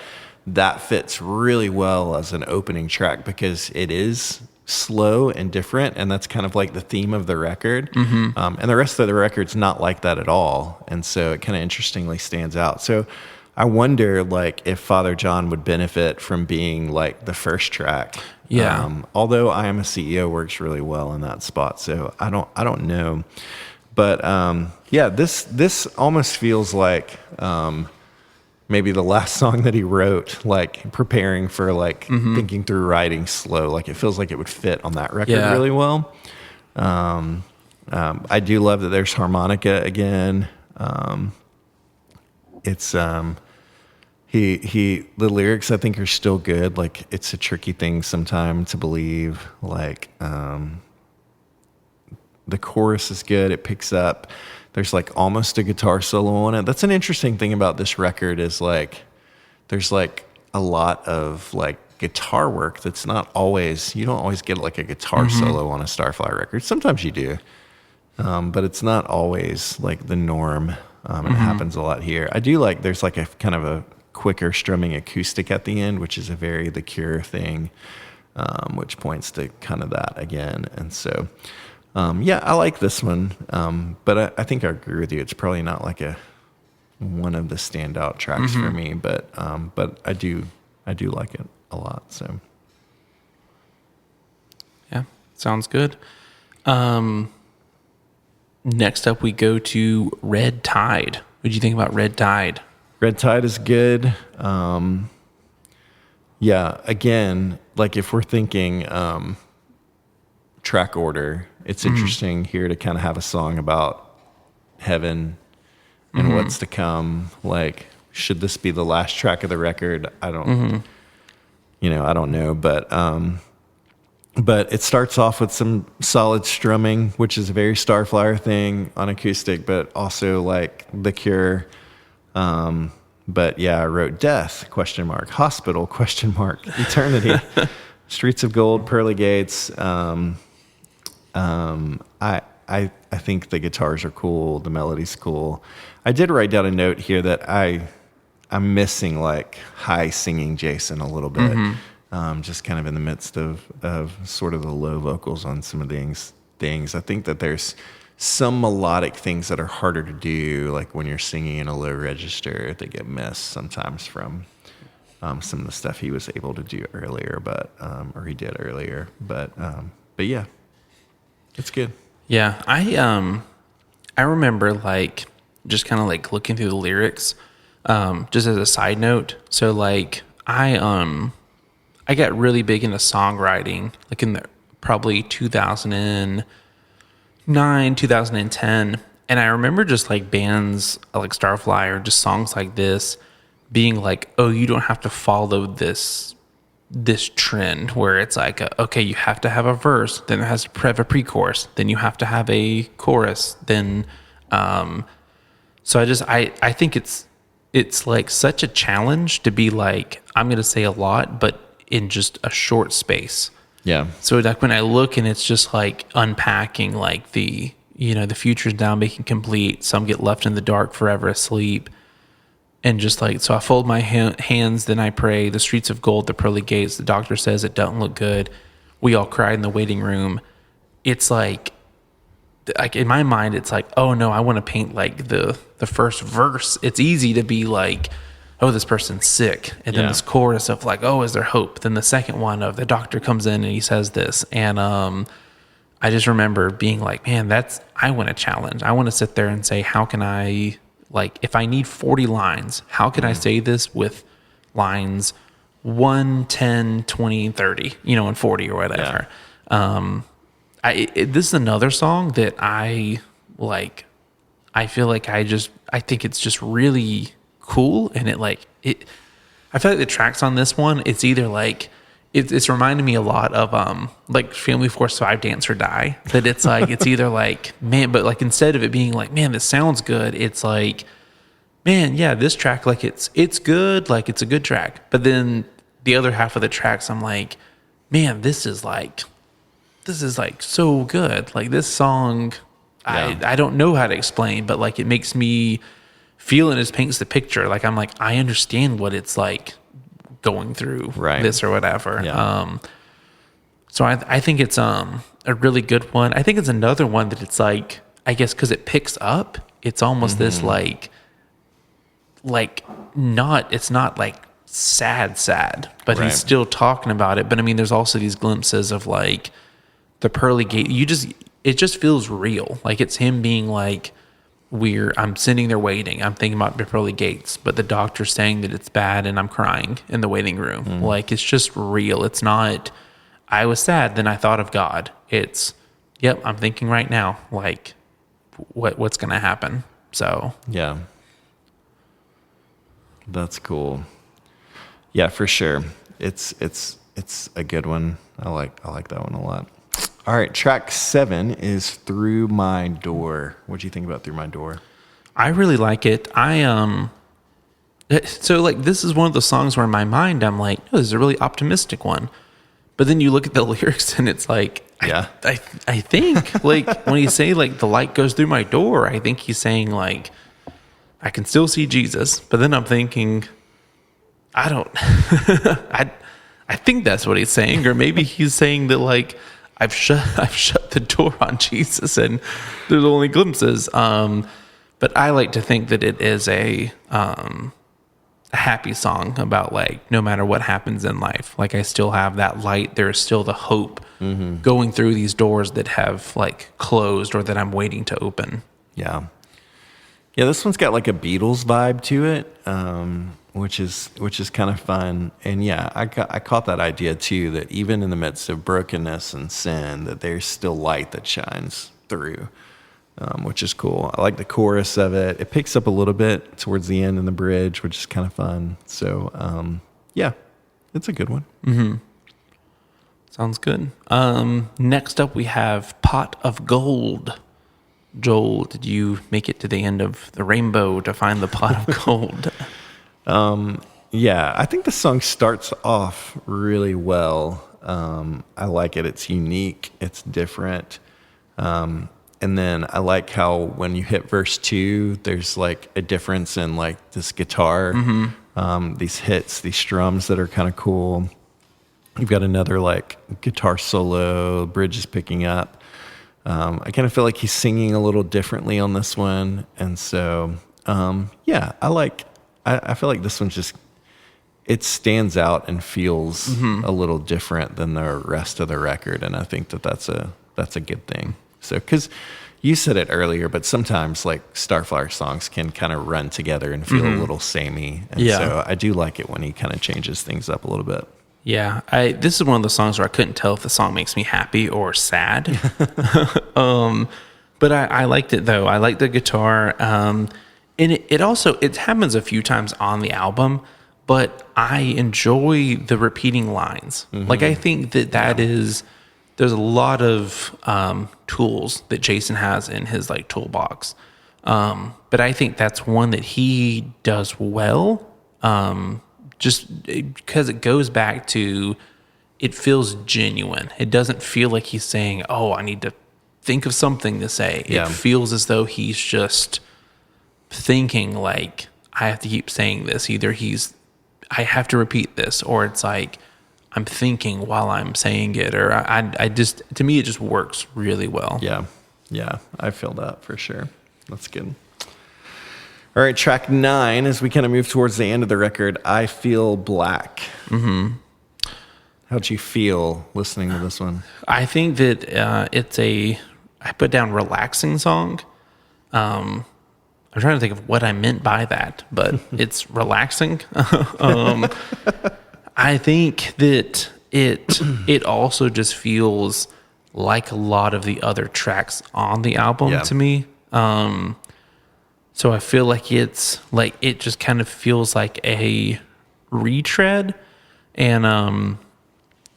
that fits really well as an opening track because it is slow and different, and that's kind of like the theme of the record. And the rest of the record's not like that at all, and so it kind of interestingly stands out. So I wonder like if Father John would benefit from being like the first track. Although I Am a CEO works really well in that spot, so I don't know. But this almost feels like maybe the last song that he wrote, like preparing for like thinking through writing Slow. Like it feels like it would fit on that record really well. I do love that there's harmonica again. It's the lyrics I think are still good. Like it's a tricky thing sometimes to believe. Like the chorus is good. It picks up. There's like almost a guitar solo on it. That's an interesting thing about this record is like there's like a lot of like guitar work that's not always, you don't always get like a guitar solo on a Starflyer record. Sometimes you do, but it's not always like the norm. It happens a lot here. I do like there's like a kind of a quicker strumming acoustic at the end, which is a very The Cure thing, which points to kind of that again. And so I like this one, but I think I agree with you. It's probably not like one of the standout tracks for me, but I do like it a lot. So yeah, sounds good. Next up, we go to Red Tide. What do you think about Red Tide? Red Tide is good. Yeah, again, like if we're thinking track order, it's interesting here to kind of have a song about heaven and what's to come. Like, should this be the last track of the record? I don't, I don't know, but it starts off with some solid strumming, which is a very Starflyer thing on acoustic, but also like The Cure. But yeah, I wrote death, ? Hospital, ? Eternity, Streets of Gold, Pearly Gates. I think the guitars are cool. The melody's cool. I did write down a note here that I'm missing like high singing Jason a little bit. Just kind of in the midst of sort of the low vocals on some of these things. I think that there's some melodic things that are harder to do, like when you're singing in a low register, they get missed sometimes from some of the stuff he was able to do earlier, or he did earlier. But yeah, it's good. Yeah, I remember like just kind of like looking through the lyrics, just as a side note. So like I got really big into songwriting, like in the probably 2009, 2010. And I remember just like bands like Starflyer, just songs like this being like, oh, you don't have to follow this trend where it's like, okay, you have to have a verse, then it has to have a pre-chorus, then you have to have a chorus, then, so I think it's like such a challenge to be like, I'm going to say a lot, but in just a short space. Yeah. So like when I look and it's just like unpacking like the future's now making complete, some get left in the dark forever asleep. And just like, so I fold my hands, then I pray, the streets of gold, the pearly gates, the doctor says it doesn't look good. We all cried in the waiting room. It's like in my mind, it's like, oh no, I want to paint like the first verse. It's easy to be like, oh, this person's sick. And then this chorus of like, oh, is there hope? Then the second one of the doctor comes in and he says this. And I just remember being like, man, I want a challenge. I want to sit there and say, how can I, like, if I need 40 lines, how can I say this with lines 1, 10, 20, 30, and 40 or whatever. Yeah. This is another song that I like. I feel like I think it's just really cool, and I feel like the tracks on this one, it's either like it's reminding me a lot of like Family Force 5 Dance or Die, that it's like it's either like, man, but like instead of it being like, man, this sounds good, it's like, man, yeah, this track, like it's good, like it's a good track, but then the other half of the tracks I'm like, man, this is like so good, like this song, yeah. I don't know how to explain, but like it makes me feel, and it paints the picture. Like I'm like, I understand what it's like going through this or whatever. Yeah. So I think it's a really good one. I think it's another one that it's like, I guess because it picks up, it's almost this like it's not like sad, but he's still talking about it. But I mean, there's also these glimpses of like the pearly gate. It just feels real. Like it's him being like, I'm sitting there waiting. I'm thinking about the pearly gates, but the doctor's saying that it's bad and I'm crying in the waiting room. Like it's just real. It's not, I was sad, then I thought of God. It's, yep, I'm thinking right now, like what's going to happen. So, yeah. That's cool. Yeah, for sure. It's a good one. I like that one a lot. All right, track 7 is Through My Door. What do you think about Through My Door? I really like it. So like this is one of the songs where in my mind I'm like, oh, this is a really optimistic one. But then you look at the lyrics and it's like, yeah, I think like when you say like the light goes through my door, I think he's saying like, I can still see Jesus. But then I'm thinking, I don't, I think that's what he's saying. Or maybe he's saying that like, I've shut the door on Jesus and there's only glimpses. But I like to think that it is I a happy song about like no matter what happens in life, like I still have that light. There is still the hope going through these doors that have like closed or that I'm waiting to open. Yeah. Yeah, this one's got like a Beatles vibe to it, which is kind of fun. And yeah, I caught that idea too, that even in the midst of brokenness and sin, that there's still light that shines through, which is cool. I like the chorus of it. It picks up a little bit towards the end in the bridge, which is kind of fun. So yeah, it's a good one. Sounds good. Next up, we have Pot of Gold. Joel, did you make it to the end of the rainbow to find the pot of gold? Yeah, I think the song starts off really well. I like it. It's unique. It's different. And then I like how when you hit verse 2, there's like a difference in like this guitar, these hits, these strums that are kind of cool. You've got another like guitar solo, bridge is picking up. I kind of feel like he's singing a little differently on this one. And so, yeah, I feel like this one it stands out and feels a little different than the rest of the record. And I think that's a good thing. So, cause you said it earlier, but sometimes like Starflyer songs can kind of run together and feel a little samey. And so I do like it when he kind of changes things up a little bit. Yeah, this is one of the songs where I couldn't tell if the song makes me happy or sad. But I liked it though. I liked the guitar. And it also happens a few times on the album, but I enjoy the repeating lines. Like I think there's a lot of tools that Jason has in his like toolbox. But I think that's one that he does well. Just because it goes back to, it feels genuine. It doesn't feel like he's saying, oh, I need to think of something to say. It feels as though he's just thinking like, I have to keep saying this. Either I have to repeat this, or it's like, I'm thinking while I'm saying it, or I just, to me, it just works really well. Yeah. Yeah. I feel that for sure. That's good. All right, track 9, as we kind of move towards the end of the record, I Feel Black. How'd you feel listening to this one? I think that I put down relaxing song. I'm trying to think of what I meant by that, but it's relaxing. I think that it also just feels like a lot of the other tracks on the album to me. So I feel like it just kind of feels like a retread. And,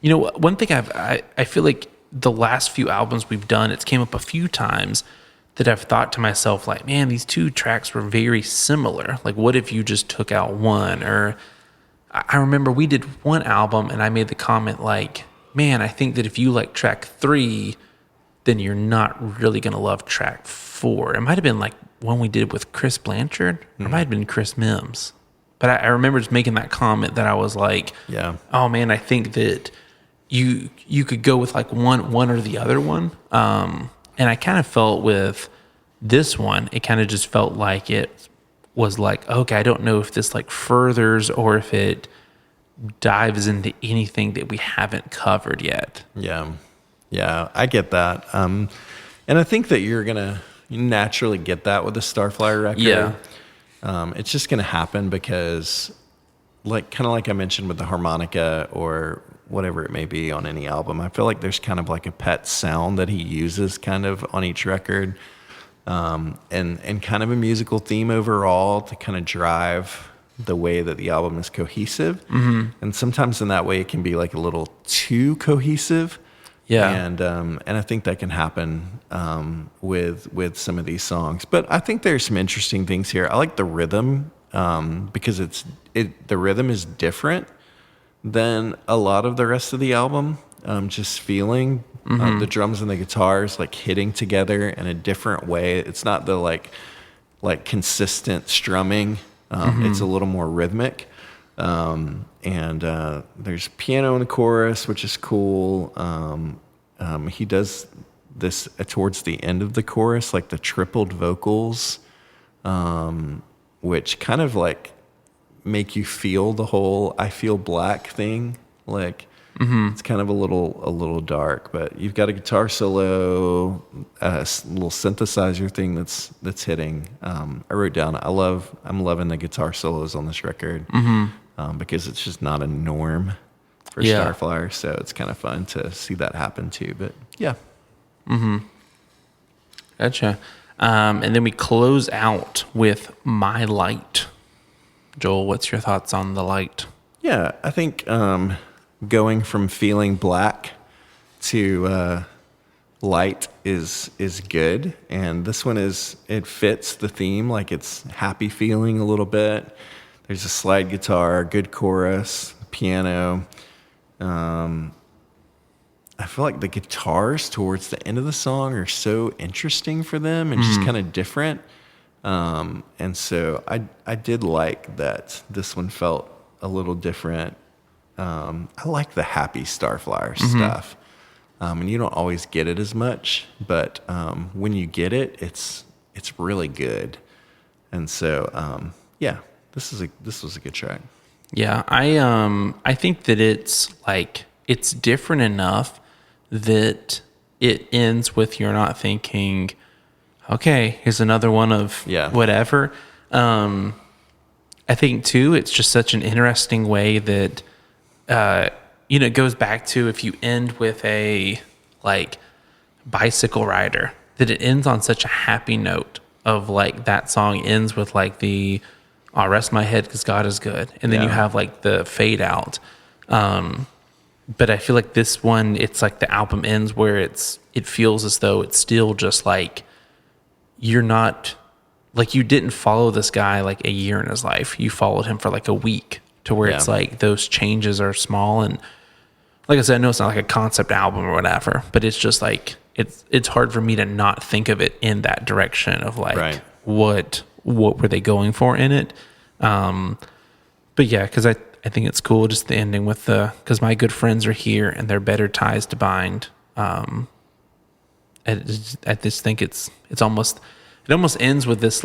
one thing I feel like the last few albums we've done, it's came up a few times that I've thought to myself, like, man, these two tracks were very similar. Like, what if you just took out one? Or I remember we did one album and I made the comment like, man, I think that if you like track 3, then you're not really going to love track 4. It might have been like one we did with Chris Blanchard, or it might have been Chris Mims. But I remember just making that comment that I was like, oh man, I think that you could go with like one or the other one. And I kind of felt with this one, it kind of just felt like it was like, okay, I don't know if this like furthers or if it dives into anything that we haven't covered yet. Yeah, I get that. And I think that you're going to naturally get that with the Starflyer record. It's just going to happen because kind of like I mentioned with the harmonica or whatever it may be on any album, I feel like there's kind of like a pet sound that he uses kind of on each record, and kind of a musical theme overall to kind of drive the way that the album is cohesive. And sometimes in that way it can be like a little too cohesive. And I think that can happen with some of these songs. But I think there's some interesting things here. I like the rhythm because the rhythm is different than a lot of the rest of the album. Just feeling the drums and the guitars like hitting together in a different way. It's not the like consistent strumming. It's a little more rhythmic. And there's piano in the chorus, which is cool. He does this towards the end of the chorus, like the tripled vocals, which kind of like make you feel the whole "I feel black" thing. Like it's kind of a little dark, but you've got a guitar solo, a little synthesizer thing that's hitting. I wrote down I'm loving the guitar solos on this record because it's just not a norm for Starflyer, so it's kind of fun to see that happen too. But yeah. Gotcha. And then we close out with My Light. Joel, what's your thoughts on The Light? Yeah, I think going from feeling black to light is good, and this one it fits the theme. Like, it's happy feeling a little bit. There's a slide guitar, good chorus, piano. I feel like the guitars towards the end of the song are so interesting for them and just kind of different. And so I did like that this one felt a little different. I like the happy Starflyer stuff. And you don't always get it as much, but when you get it, it's really good. And so this was a good track. Yeah, I think that it's different enough that it ends with you're not thinking, okay, here's another one of whatever. I think too, it's just such an interesting way that it goes back to if you end with a bicycle rider, that it ends on such a happy note of that song ends with I'll rest my head because God is good. And then you have the fade out. But I feel like this one, it's the album ends where it feels as though it's still just you're not, you didn't follow this guy a year in his life. You followed him for a week to where it's those changes are small. And like I said, I know it's not a concept album or whatever, but it's just it's hard for me to not think of it in that direction of what were they going for in it. But yeah, because I think it's cool just the ending with because my good friends are here and they're better ties to bind. I just think it almost ends with this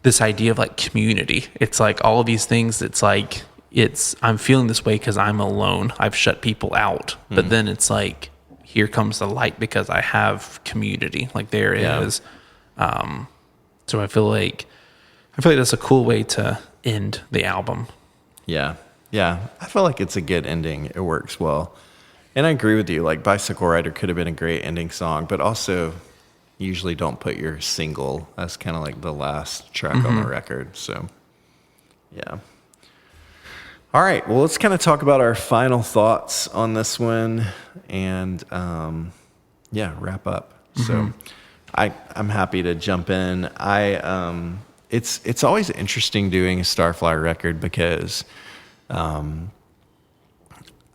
this idea of community. It's all of these things. It's I'm feeling this way because I'm alone. I've shut people out. But then it's here comes the light because I have community. There is. So I feel like that's a cool way to end the album. Yeah. I feel like it's a good ending. It works well. And I agree with you. Bicycle Rider could have been a great ending song, but also usually don't put your single as kind of the last track on the record. So, yeah. All right. Well, let's kind of talk about our final thoughts on this one and, wrap up. So I'm happy to jump in. It's always interesting doing a Starflyer record because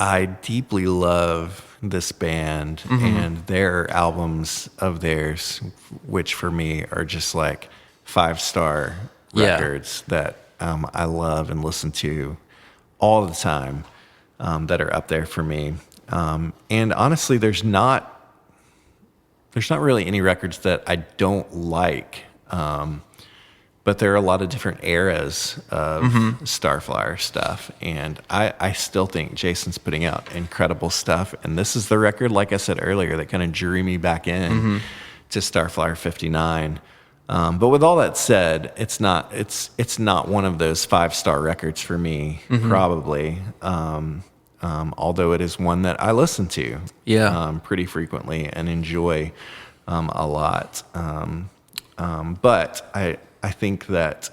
I deeply love this band and their albums of theirs, which for me are just 5-star records that I love and listen to all the time, that are up there for me. And honestly, there's not really any records that I don't like. But there are a lot of different eras of Starflyer stuff. And I still think Jason's putting out incredible stuff. And this is the record, like I said earlier, that kind of drew me back in to Starflyer 59. But with all that said, it's not one of those 5-star records for me, probably. Although it is one that I listen to pretty frequently and enjoy a lot. But I think that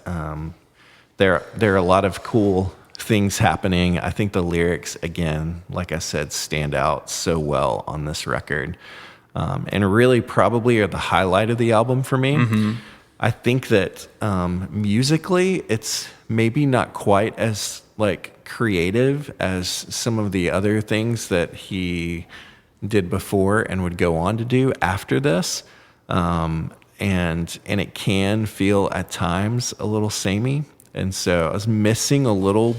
there are a lot of cool things happening. I think the lyrics, again, like I said, stand out so well on this record. And really probably are the highlight of the album for me. I think that musically, it's maybe not quite as creative as some of the other things that he did before and would go on to do after this. And it can feel at times a little samey. And so I was missing a little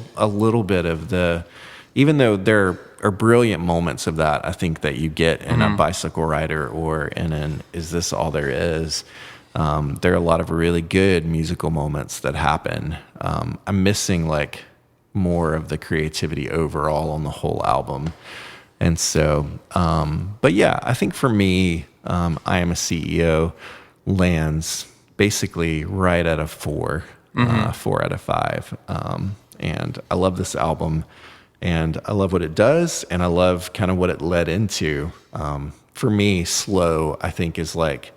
bit of even though there are brilliant moments of that, I think that you get in a Bicycle Rider or in an Is This All There Is. there are a lot of really good musical moments that happen. I'm missing like more of the creativity overall on the whole album. And so, but yeah, I think for me, I Am a CEO lands basically right at a 4, 4 out of 5. And I love this album, and I love what it does, and I love kind of what it led into. For me, Slow, I think, is like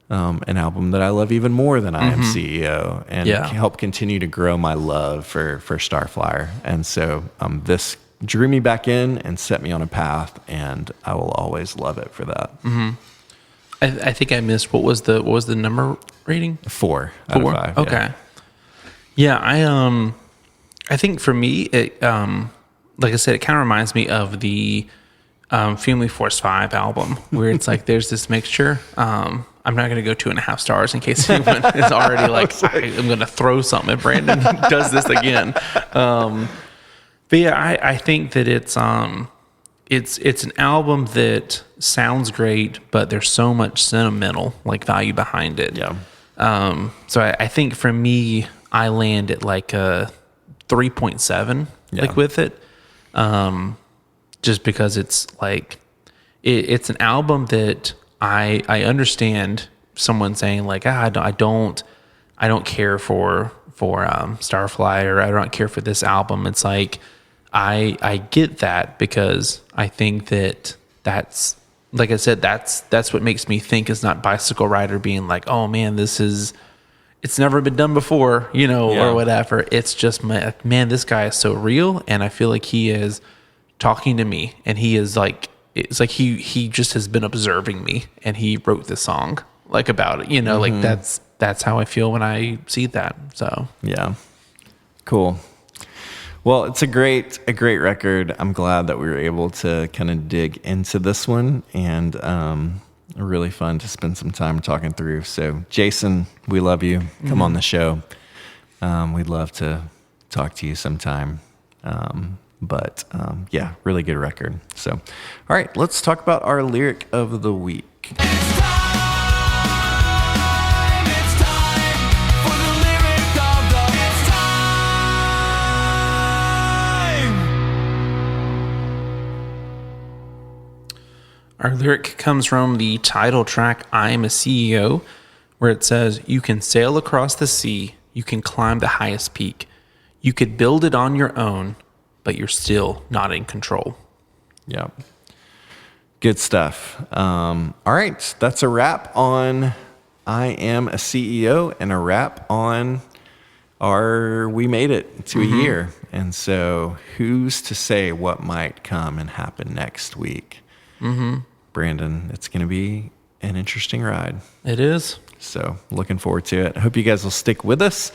an album that I love even more than I Am CEO, and help continue to grow my love for Starflyer. And so this drew me back in and set me on a path, and I will always love it for that. I think I missed what was the number rating? 4 out of 5. Okay. Yeah, I think for me, it like I said, it kind of reminds me of the Family Force 5 album, where it's like there's this mixture. I'm not going to go 2.5 stars in case anyone is already like, I'm going to throw something if Brandon does this again. But yeah, I think that it's an album that sounds great, but there's so much sentimental like value behind it. Yeah. So I think for me, I land at like a 3.7, like with it. Just because it's like, it's an album that I understand someone saying like, I don't care for Starflyer, or I don't care for this album. It's like, I get that, because I think that's, like I said, that's what makes me think it's not Bicycle Rider being like, oh man, it's never been done before, or whatever. It's just, man, this guy is so real, and I feel like he is talking to me, and he is like, it's like he just has been observing me, and he wrote this song like about it, like that's how I feel when I see that. So yeah, cool. Well, it's a great record. I'm glad that we were able to kind of dig into this one, and really fun to spend some time talking through. So Jason, we love you. Come on the show. We'd love to talk to you sometime. But yeah, really good record. So, all right, let's talk about our lyric of the week. It's time for the lyric of the It's time. our lyric comes from the title track, I Am a CEO, where it says, you can sail across the sea, you can climb the highest peak, you could build it on your own, but you're still not in control. Yeah. Good stuff. All right. That's a wrap on I Am a CEO, and a wrap on we made it to a year. And so who's to say what might come and happen next week? Brandon, it's going to be an interesting ride. It is. So looking forward to it. I hope you guys will stick with us.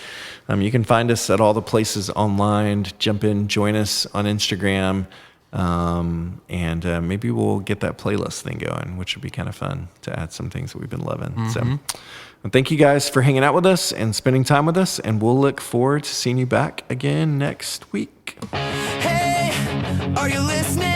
You can find us at all the places online. Jump in, join us on Instagram, and maybe we'll get that playlist thing going, which would be kind of fun to add some things that we've been loving. So thank you guys for hanging out with us and spending time with us, and we'll look forward to seeing you back again next week. Hey, are you listening?